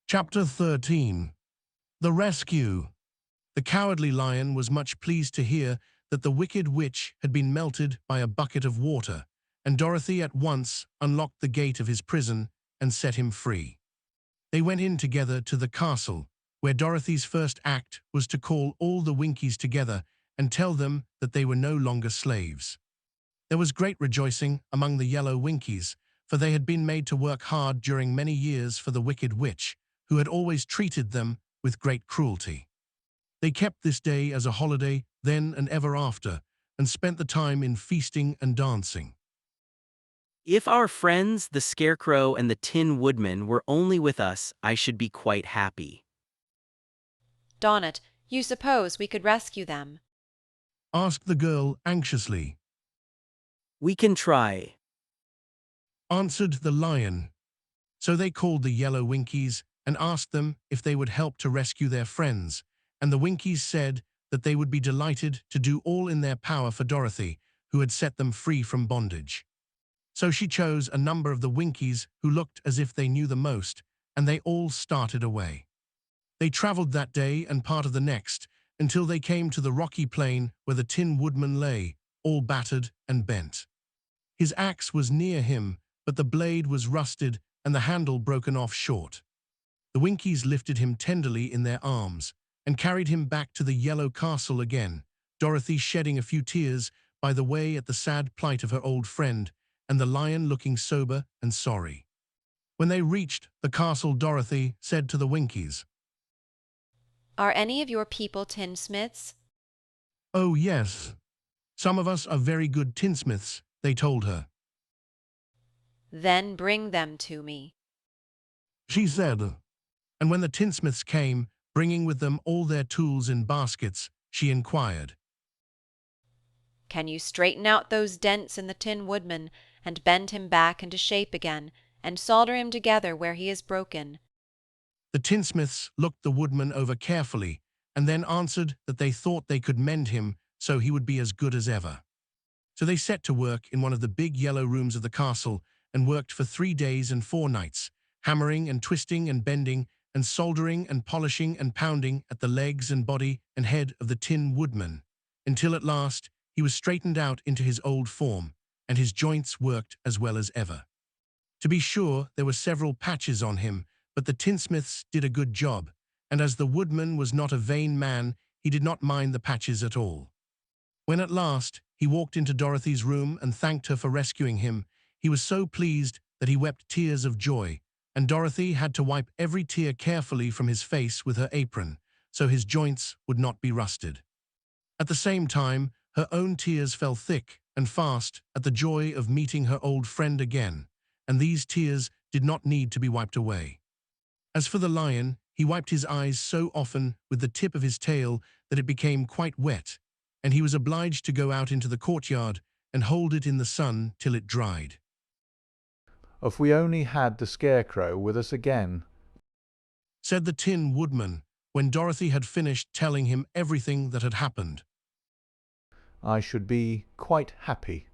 Chapter 13. The Rescue. The Cowardly Lion was much pleased to hear that the wicked witch had been melted by a bucket of water, and Dorothy at once unlocked the gate of his prison and set him free. They went in together to the castle, where Dorothy's first act was to call all the Winkies together and tell them that they were no longer slaves. There was great rejoicing among the yellow Winkies, for they had been made to work hard during many years for the wicked witch, who had always treated them with great cruelty. They kept this day as a holiday then and ever after, and spent the time in feasting and dancing. If our friends, the Scarecrow and the Tin Woodman, were only with us, I should be quite happy. Donnet, you suppose we could rescue them? Asked the girl anxiously. We can try. Answered the lion. So they called the yellow Winkies and asked them if they would help to rescue their friends, and the Winkies said that they would be delighted to do all in their power for Dorothy, who had set them free from bondage. So she chose a number of the Winkies who looked as if they knew the most, and they all started away. They traveled that day and part of the next, until they came to the rocky plain where the Tin Woodman lay, all battered and bent. His axe was near him, but the blade was rusted and the handle broken off short. The Winkies lifted him tenderly in their arms and carried him back to the yellow castle again, Dorothy shedding a few tears by the way at the sad plight of her old friend, and the lion looking sober and sorry. When they reached the castle, Dorothy said to the Winkies, Are any of your people tinsmiths? "Oh, yes. Some of us are very good tinsmiths," they told her. Then bring them to me. She said, and when the tinsmiths came, bringing with them all their tools in baskets, she inquired, Can you straighten out those dents in the Tin Woodman, and bend him back into shape again, and solder him together where he is broken? The tinsmiths looked the woodman over carefully, and then answered that they thought they could mend him so he would be as good as ever. So they set to work in one of the big yellow rooms of the castle and worked for 3 days and 4 nights, hammering and twisting and bending and soldering and polishing and pounding at the legs and body and head of the Tin Woodman, until at last he was straightened out into his old form, and his joints worked as well as ever. To be sure, there were several patches on him, but the tinsmiths did a good job, and as the woodman was not a vain man, he did not mind the patches at all. When at last he walked into Dorothy's room and thanked her for rescuing him, he was so pleased that he wept tears of joy, and Dorothy had to wipe every tear carefully from his face with her apron, so his joints would not be rusted. At the same time, her own tears fell thick and fast at the joy of meeting her old friend again, and these tears did not need to be wiped away. As for the lion, he wiped his eyes so often with the tip of his tail that it became quite wet, and he was obliged to go out into the courtyard and hold it in the sun till it dried. If we only had the Scarecrow with us again, Said the Tin Woodman, when Dorothy had finished telling him everything that had happened. I should be quite happy.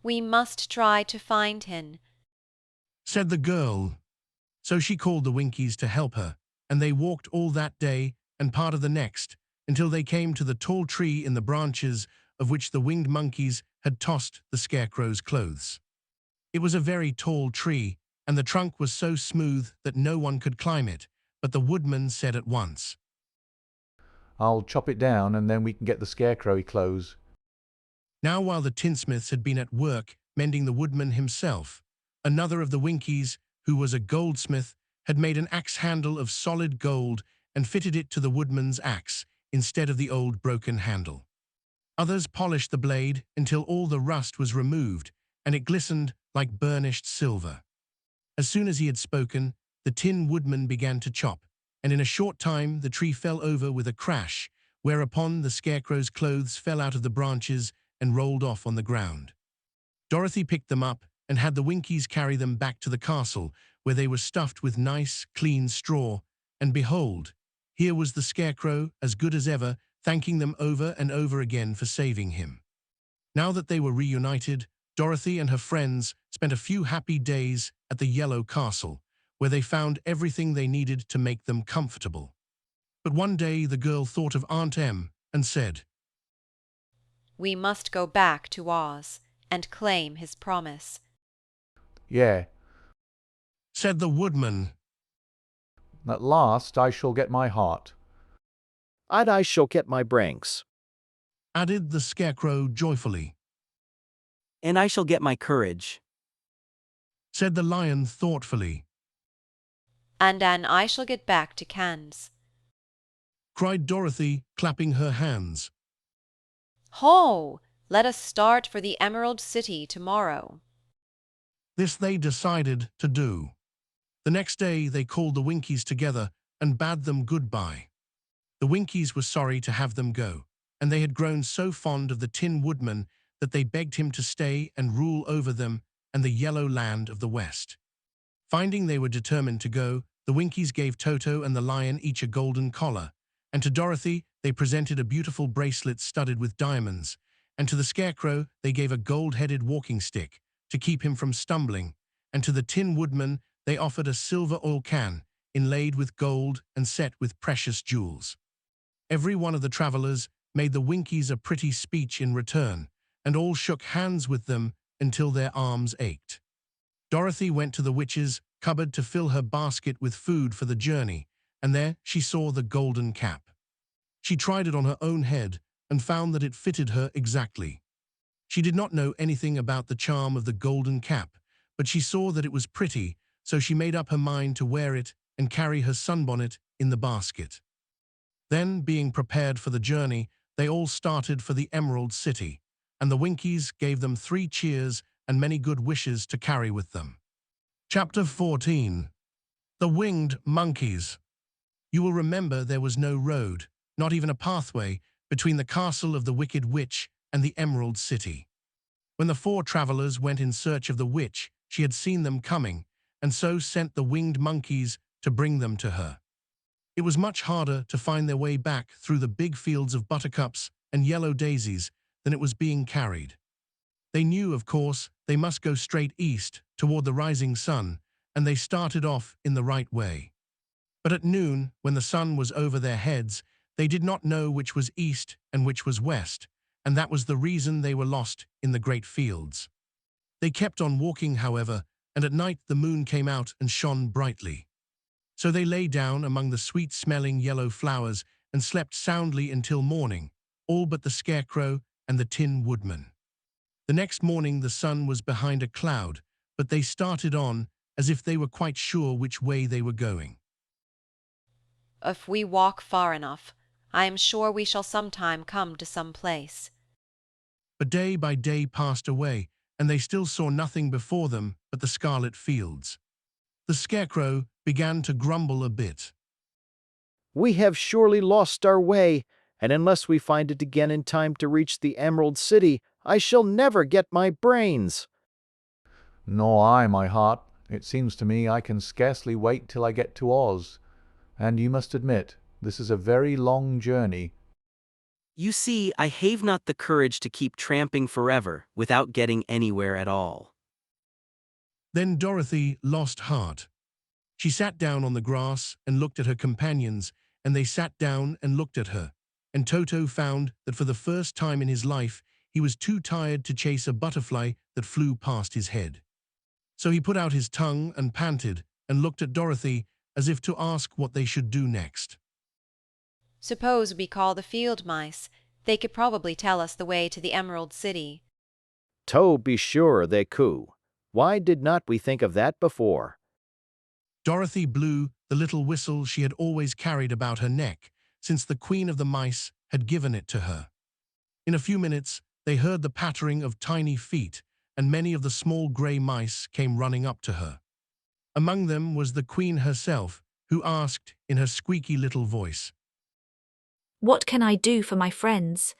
We must try to find him. Said the girl. So she called the Winkies to help her, and they walked all that day and part of the next, until they came to the tall tree in the branches of which the winged monkeys had tossed the Scarecrow's clothes. It was a very tall tree, and the trunk was so smooth that no one could climb it, but the woodman said at once, I'll chop it down and then we can get the Scarecrow clothes. Now while the tinsmiths had been at work mending the woodman himself, another of the Winkies, who was a goldsmith, had made an axe handle of solid gold and fitted it to the woodman's axe instead of the old broken handle. Others polished the blade until all the rust was removed, and it glistened like burnished silver. As soon as he had spoken, the Tin Woodman began to chop, and in a short time the tree fell over with a crash, whereupon the Scarecrow's clothes fell out of the branches and rolled off on the ground. Dorothy picked them up and had the Winkies carry them back to the castle, where they were stuffed with nice, clean straw, and behold, here was the Scarecrow, as good as ever, thanking them over and over again for saving him. Now that they were reunited, Dorothy and her friends spent a few happy days at the Yellow Castle, where they found everything they needed to make them comfortable. But one day the girl thought of Aunt Em and said, We must go back to Oz and claim his promise. Yeah, said the Woodman. at last I shall get my heart. And I shall get my brains. Added the Scarecrow joyfully. And I shall get my courage. Said the Lion thoughtfully. And an I shall get back to Cannes. Cried Dorothy, clapping her hands. Ho! Let us start for the Emerald City tomorrow. This they decided to do. The next day they called the Winkies together and bade them goodbye. The Winkies were sorry to have them go, and they had grown so fond of the Tin Woodman that they begged him to stay and rule over them and the yellow land of the West. Finding they were determined to go, the Winkies gave Toto and the Lion each a golden collar, and to Dorothy they presented a beautiful bracelet studded with diamonds, and to the Scarecrow they gave a gold-headed walking stick to keep him from stumbling, and to the Tin Woodman they offered a silver oil can inlaid with gold and set with precious jewels. Every one of the travelers made the Winkies a pretty speech in return, and all shook hands with them until their arms ached. Dorothy went to the witch's cupboard to fill her basket with food for the journey, and there she saw the golden cap. She tried it on her own head and found that it fitted her exactly. She did not know anything about the charm of the golden cap, but she saw that it was pretty, so she made up her mind to wear it and carry her sunbonnet in the basket. Then, being prepared for the journey, they all started for the Emerald City, and the Winkies gave them 3 cheers and many good wishes to carry with them. Chapter 14. The Winged Monkeys. You will remember there was no road, not even a pathway, between the castle of the Wicked Witch and the Emerald City. When the 4 travelers went in search of the witch, she had seen them coming, and so sent the winged monkeys to bring them to her. It was much harder to find their way back through the big fields of buttercups and yellow daisies than it was being carried. They knew, of course, they must go straight east toward the rising sun, and they started off in the right way. But at noon, when the sun was over their heads, they did not know which was east and which was west, and that was the reason they were lost in the great fields. They kept on walking, however, and at night the moon came out and shone brightly. So they lay down among the sweet-smelling yellow flowers and slept soundly until morning, all but the Scarecrow and the Tin Woodman. The next morning the sun was behind a cloud, but they started on as if they were quite sure which way they were going. If we walk far enough, I am sure we shall sometime come to some place. But day by day passed away, and they still saw nothing before them but the scarlet fields. The Scarecrow began to grumble a bit. We have surely lost our way, and unless we find it again in time to reach the Emerald City, I shall never get my brains. Nor I, my heart. It seems to me I can scarcely wait till I get to Oz. And you must admit, this is a very long journey. You see, I have not the courage to keep tramping forever without getting anywhere at all. Then Dorothy lost heart. She sat down on the grass and looked at her companions, and they sat down and looked at her. And Toto found that for the first time in his life, he was too tired to chase a butterfly that flew past his head. So he put out his tongue and panted and looked at Dorothy as if to ask what they should do next. Suppose we call the field mice. They could probably tell us the way to the Emerald City. To be sure they could. Why did not we think of that before? Dorothy blew the little whistle she had always carried about her neck, since the Queen of the Mice had given it to her. In a few minutes, they heard the pattering of tiny feet, and many of the small grey mice came running up to her. Among them was the Queen herself, who asked in her squeaky little voice, What can I do for my friends?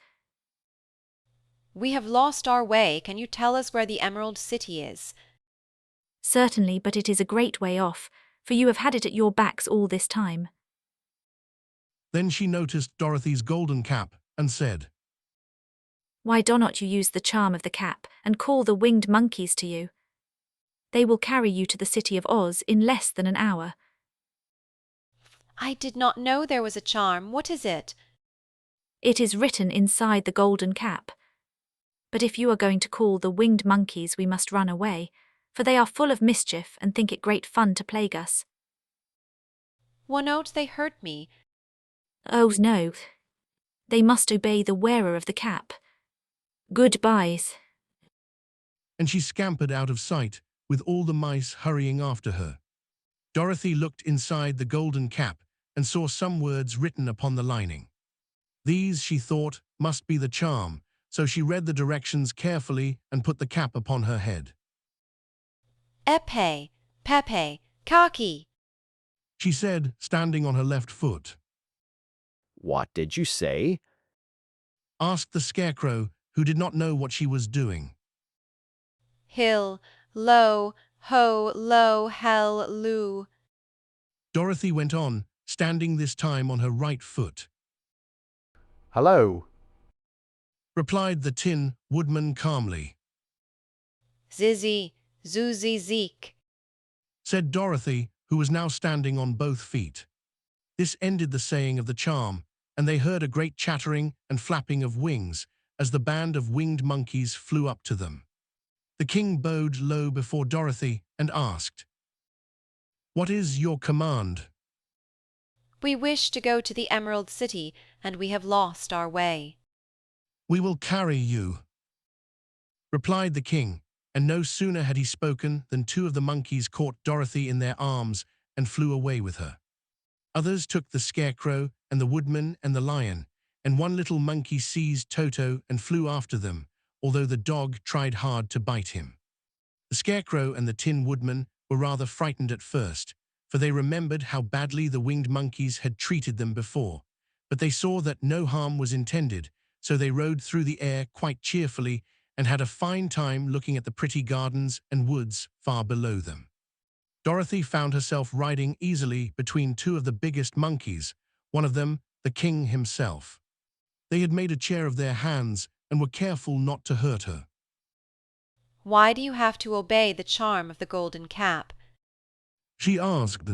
We have lost our way. Can you tell us where the Emerald City is? Certainly, but it is a great way off, for you have had it at your backs all this time. Then she noticed Dorothy's golden cap and said, Why do not you use the charm of the cap and call the winged monkeys to you? They will carry you to the city of Oz in less than an hour. I did not know there was a charm. What is it? It is written inside the golden cap. But if you are going to call the winged monkeys, we must run away, for they are full of mischief and think it great fun to plague us. Won't they hurt me? Oh no, they must obey the wearer of the cap. Goodbyes. And she scampered out of sight, with all the mice hurrying after her. Dorothy looked inside the golden cap and saw some words written upon the lining. These, she thought, must be the charm, so she read the directions carefully and put the cap upon her head. Epe, Pepe, Kaki. She said, standing on her left foot. What did you say? Asked the Scarecrow, who did not know what she was doing. Hill, low, ho, low, hell, loo. Dorothy went on, standing this time on her right foot. Hello. Replied the Tin Woodman calmly. Zizzy, zoozy, zeek. Said Dorothy, who was now standing on both feet. This ended the saying of the charm, and they heard a great chattering and flapping of wings as the band of winged monkeys flew up to them. The king bowed low before Dorothy and asked, "What is your command?" We wish to go to the Emerald City, and we have lost our way. "We will carry you," replied the king, and no sooner had he spoken than two of the monkeys caught Dorothy in their arms and flew away with her. Others took the Scarecrow and the Woodman and the Lion, and one little monkey seized Toto and flew after them, although the dog tried hard to bite him. The Scarecrow and the Tin Woodman were rather frightened at first, for they remembered how badly the winged monkeys had treated them before, but they saw that no harm was intended, so they rode through the air quite cheerfully and had a fine time looking at the pretty gardens and woods far below them. Dorothy found herself riding easily between two of the biggest monkeys, one of them the king himself. They had made a chair of their hands and were careful not to hurt her. Why do you have to obey the charm of the golden cap? She asked.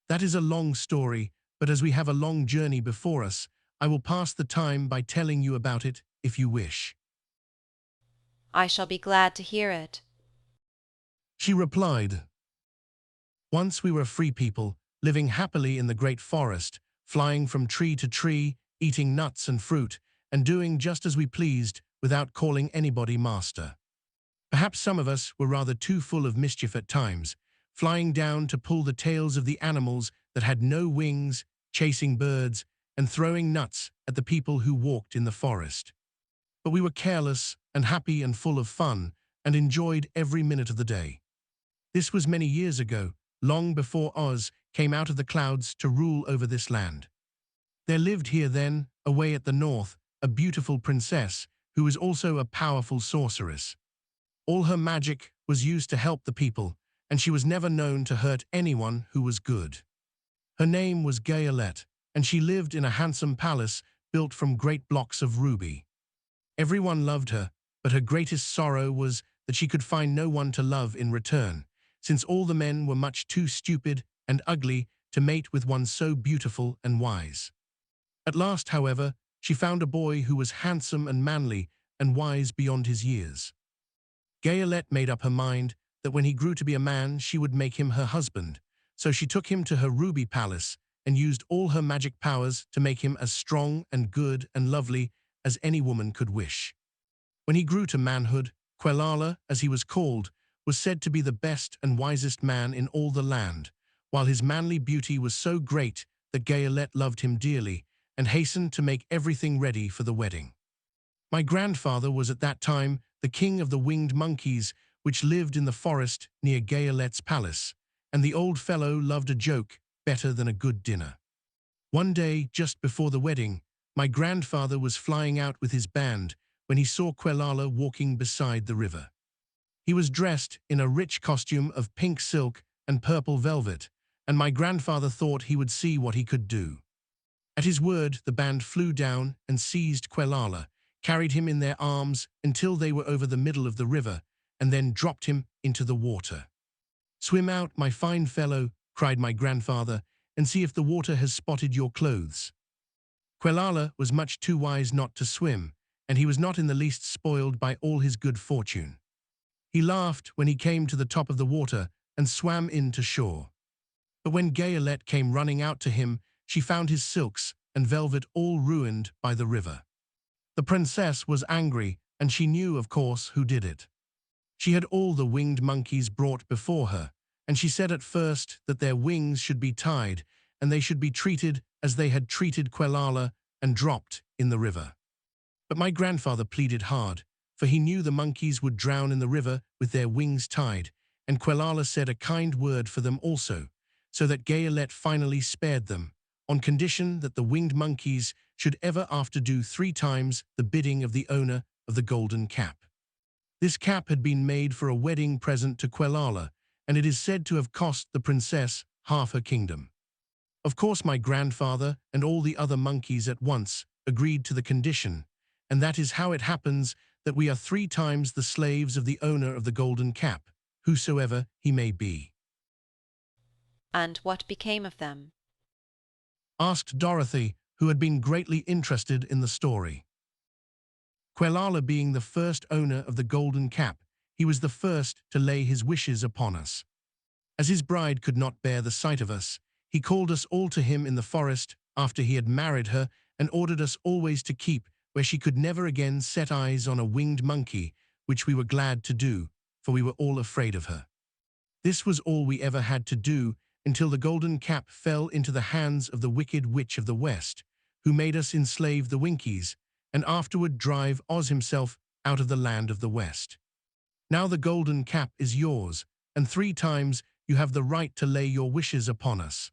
That is a long story, but as we have a long journey before us, I will pass the time by telling you about it if you wish. I shall be glad to hear it. She replied. Once we were free people, living happily in the great forest, flying from tree to tree, eating nuts and fruit, and doing just as we pleased without calling anybody master. Perhaps some of us were rather too full of mischief at times, flying down to pull the tails of the animals that had no wings, chasing birds, and throwing nuts at the people who walked in the forest. But we were careless and happy and full of fun, and enjoyed every minute of the day. This was many years ago, long before Oz came out of the clouds to rule over this land. There lived here then, away at the north, a beautiful princess who was also a powerful sorceress. All her magic was used to help the people, and she was never known to hurt anyone who was good. Her name was Gayolette, and she lived in a handsome palace built from great blocks of ruby. Everyone loved her, but her greatest sorrow was that she could find no one to love in return, since all the men were much too stupid and ugly to mate with one so beautiful and wise. At last, however, she found a boy who was handsome and manly and wise beyond his years. Gayolette made up her mind that when he grew to be a man, she would make him her husband, so she took him to her ruby palace and used all her magic powers to make him as strong and good and lovely as any woman could wish. When he grew to manhood, Quelala, as he was called, was said to be the best and wisest man in all the land, while his manly beauty was so great that Gayolette loved him dearly and hastened to make everything ready for the wedding. My grandfather was at that time the king of the winged monkeys, which lived in the forest near Gayolette's palace, and the old fellow loved a joke better than a good dinner. One day, just before the wedding, my grandfather was flying out with his band when he saw Quelala walking beside the river. He was dressed in a rich costume of pink silk and purple velvet, and my grandfather thought he would see what he could do. At his word, the band flew down and seized Quelala, carried him in their arms until they were over the middle of the river, and then dropped him into the water. "Swim out, my fine fellow," cried my grandfather, "and see if the water has spotted your clothes." Quelala was much too wise not to swim, and he was not in the least spoiled by all his good fortune. He laughed when he came to the top of the water and swam in to shore. But when Gayolette came running out to him, she found his silks and velvet all ruined by the river. The princess was angry, and she knew, of course, who did it. She had all the winged monkeys brought before her, and she said at first that their wings should be tied, and they should be treated as they had treated Quelala and dropped in the river. But my grandfather pleaded hard, for he knew the monkeys would drown in the river with their wings tied, and Quelala said a kind word for them also, so that Gayolette finally spared them, on condition that the winged monkeys should ever after do 3 times the bidding of the owner of the golden cap. This cap had been made for a wedding present to Quelala, and it is said to have cost the princess half her kingdom. Of course, my grandfather and all the other monkeys at once agreed to the condition, and that is how it happens that we are 3 times the slaves of the owner of the golden cap, whosoever he may be. And what became of them? Asked Dorothy, who had been greatly interested in the story. Quelala being the first owner of the golden cap, he was the first to lay his wishes upon us. As his bride could not bear the sight of us, he called us all to him in the forest after he had married her and ordered us always to keep where she could never again set eyes on a winged monkey, which we were glad to do, for we were all afraid of her. This was all we ever had to do until the golden cap fell into the hands of the wicked witch of the West, who made us enslave the Winkies, and afterward drive Oz himself out of the land of the West. Now the golden cap is yours, and 3 times you have the right to lay your wishes upon us.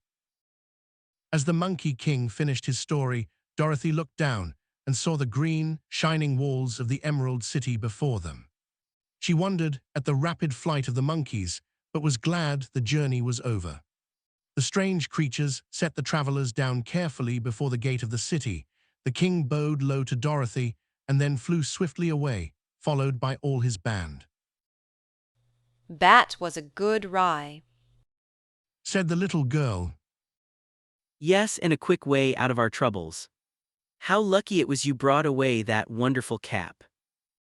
As the Monkey King finished his story, Dorothy looked down and saw the green, shining walls of the Emerald City before them. She wondered at the rapid flight of the monkeys, but was glad the journey was over. The strange creatures set the travelers down carefully before the gate of the city. The king bowed low to Dorothy and then flew swiftly away, followed by all his band. "That was a good rye," said the little girl. Yes, and a quick way out of our troubles. How lucky it was you brought away that wonderful cap.